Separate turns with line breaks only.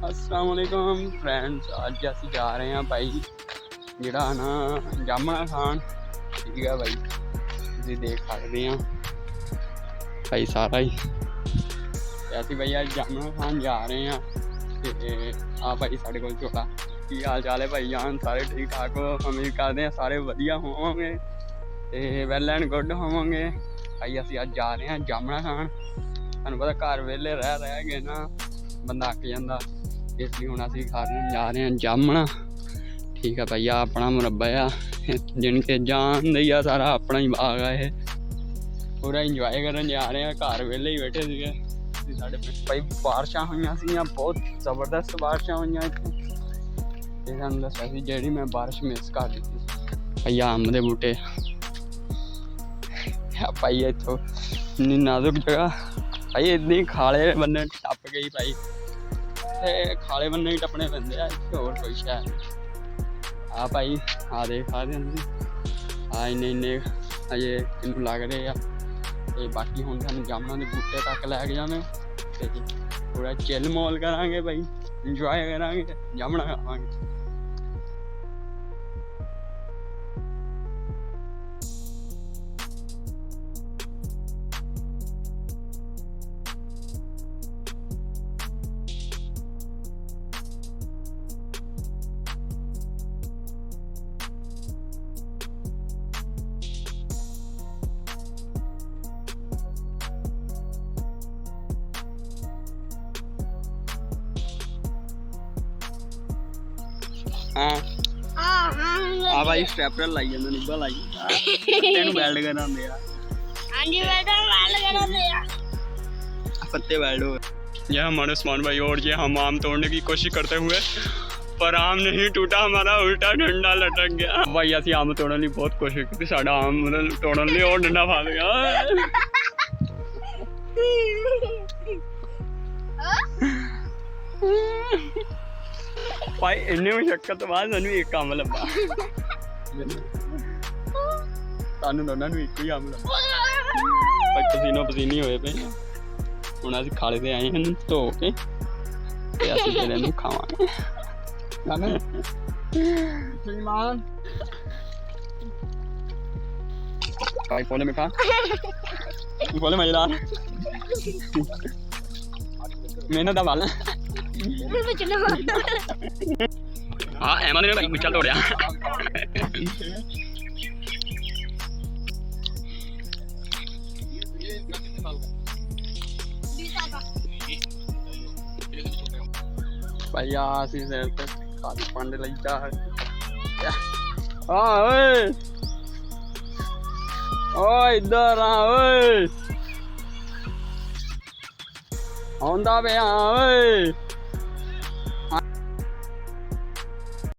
अस्सलाम वालेकुम फ्रेंड्स, अज असी जा रहे हैं भाई जिहड़ा ना जामना खान। ठीक है भाई, तुसीं देख सकते हैं भाई सारा ही असी भाई अज जामना खान जा रहे हैं। आ भाई साढ़े कोल झोला। की हाल चाल है भाई जान? सारे ठीक ठाक हो? उम्मीद करते हैं सारे वधिया होवोगे ते वैल एंड गुड होवोगे। भाई असी अज जा रहे हैं जामना खान। तुहानूं पता घर वेले रह के ना बंदा अक जांदा, इसलिए हुण असीं खाने जा रहे हैं जामना। ठीक है भाई, अपना मुरब्बा आ जिनके जान दी आ, सारा अपना ही बाग है। ये पूरा इंजॉय करन जा रहे हैं। घर वेले ही बैठे सीगे साडे भाई। बारिशां होईयां सीगियां, बहुत जबरदस्त बारिशां होईयां इत्थे। ते सानूं दस्सिया सी जेहड़ी मैं बारिश मिस कर दित्ती भाई। अंब दे बूटे भाई इत्थों इन्नी नाजुक जगह भाई, इदां ही खाले बन्ने टप गई भाई। खाले बन्ने ही टप्पने पैंदे आ, इत्थे होर कोई शै नहीं। आ भाई आ देख सकदे तुसीं, आ इन्ने अजे किन्नू लग रहे आ। ते बाकी हुण सानूं जामना दे बूटे तक लैके जाने ते पूरा चिल मौल करांगे भाई, इंजॉय करांगे, जामना खावांगे। हाँ आ भाई स्टेपलर लाई जांदे, निब्बा लाई पत्ते नूं वेल्ड करांदे आ। हां जी वेल्ड करांदे आ, पत्ते वेल्ड हो। यह हमारे उस्मान भाई और ये हम आम तोड़ने की कोशिश करते हुए, पर आम नहीं टूटा, हमारा उल्टा डंडा लटक गया। भाई असीं आम तोड़न लई बहुत कोशिश की, साडा आम तोड़न लई और डंडा फस गया। भाई इन्नी मुशक्कत तो बाद सानूं एक अम्ब लब्भा, सानूं दोनां नूं इक्को ही अम्ब लब्भा। भाई पसीनो पसीनी होए पे हुण असीं खाले ते आए हैं धो के, ते असीं फिर इहनूं खावांगे। सलमान भाई फुल मिठा, फुल मजेदार, मेहनत दा फल। हाँ एमा ने भाई मिर्चा तोड़िया। भाई असीं सिर ते खाद पंड लई जा। हाँ ओए ओए इधर आ ओए, आउंदा पे ओए।